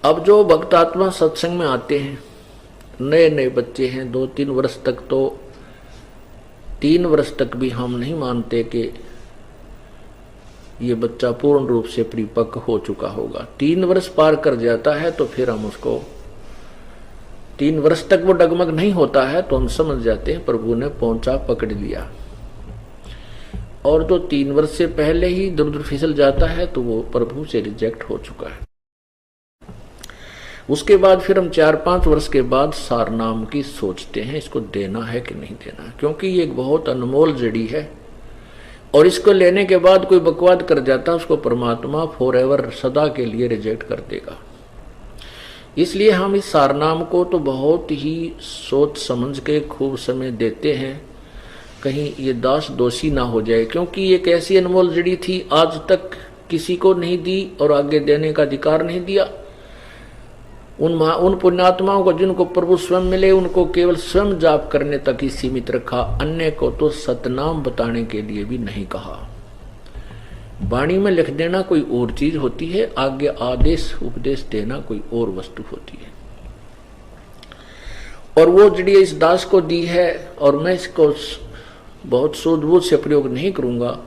अब जो भक्तात्मा सत्संग में आते हैं, नए नए बच्चे हैं, 2-3 वर्ष तक, तो 3 वर्ष तक भी हम नहीं मानते कि ये बच्चा पूर्ण रूप से परिपक्व हो चुका होगा। 3 वर्ष पार कर जाता है तो फिर हम उसको, 3 वर्ष तक वो डगमग नहीं होता है तो हम समझ जाते हैं प्रभु ने पहुंचा पकड़ लिया। और जो 3 वर्ष से पहले ही दूर दूर फिसल जाता है तो वो प्रभु से रिजेक्ट हो चुका है। उसके बाद फिर हम 4-5 वर्ष के बाद सार नाम की सोचते हैं, इसको देना है कि नहीं देना, क्योंकि ये एक बहुत अनमोल जड़ी है और इसको लेने के बाद कोई बकवाद कर जाता है उसको परमात्मा फॉरएवर सदा के लिए रिजेक्ट कर देगा। इसलिए हम इस सार नाम को तो बहुत ही सोच समझ के खूब समय देते हैं, कहीं ये दास दोषी ना हो जाए, क्योंकि एक ऐसी अनमोल जड़ी थी, आज तक किसी को नहीं दी और आगे देने का अधिकार नहीं दिया। उन पुण्यात्माओं को जिनको प्रभु स्वयं मिले उनको केवल स्वयं जाप करने तक ही सीमित रखा, अन्य को तो सतनाम बताने के लिए भी नहीं कहा। वाणी में लिख देना कोई और चीज होती है, आगे आदेश उपदेश देना कोई और वस्तु होती है। और वो जड़ी इस दास को दी है और मैं इसको बहुत सूझबूझ से प्रयोग नहीं करूंगा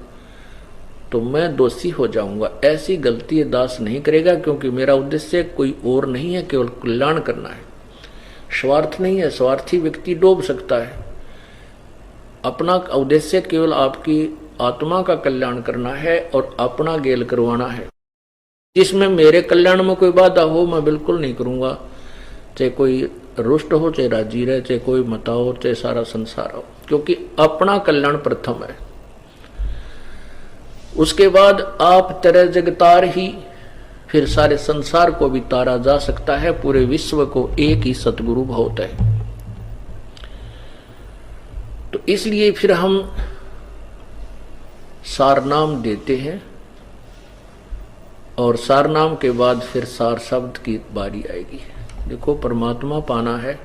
तो मैं दोषी हो जाऊंगा। ऐसी गलती ये दास नहीं करेगा, क्योंकि मेरा उद्देश्य कोई और नहीं है, केवल कल्याण करना है, स्वार्थ नहीं है। स्वार्थी व्यक्ति डूब सकता है। अपना उद्देश्य केवल आपकी आत्मा का कल्याण करना है और अपना गेल करवाना है। जिसमें मेरे कल्याण में कोई बाधा हो मैं बिल्कुल नहीं करूंगा, चाहे कोई रुष्ट हो, चाहे राजी रहे, चाहे कोई मता हो, चाहे सारा संसार हो, क्योंकि अपना कल्याण प्रथम है। उसके बाद आप तरह जगतार ही, फिर सारे संसार को भी तारा जा सकता है, पूरे विश्व को एक ही सतगुरु बहुत है। तो इसलिए फिर हम सार नाम देते हैं और सार नाम के बाद फिर सार शब्द की बारी आएगी। देखो, परमात्मा पाना है,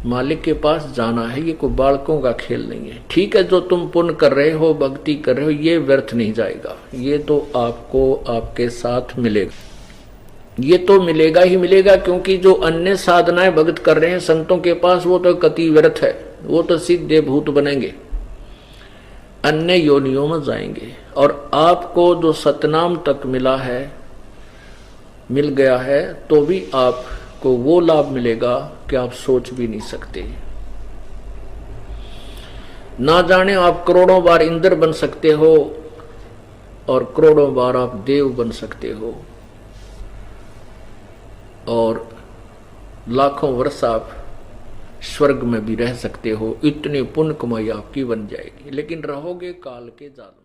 मालिक के पास जाना है, ये कोई बालकों का खेल नहीं है। ठीक है, जो तुम पुण्य कर रहे हो, भक्ति कर रहे हो, ये व्यर्थ नहीं जाएगा, ये तो आपको आपके साथ मिलेगा, ये तो मिलेगा ही मिलेगा, क्योंकि जो अन्य साधनाएं भक्त कर रहे हैं संतों के पास, वो तो कति व्यर्थ है, वो तो सीधे भूत बनेंगे, अन्य योनियों में जाएंगे। और आपको जो सतनाम तक मिला है, मिल गया है, तो भी आपको वो लाभ मिलेगा कि आप सोच भी नहीं सकते। ना जाने आप करोड़ों बार इंद्र बन सकते हो और करोड़ों बार आप देव बन सकते हो और लाखों वर्ष आप स्वर्ग में भी रह सकते हो। इतनी पुण्य कमाई आपकी बन जाएगी, लेकिन रहोगे काल के जाल में।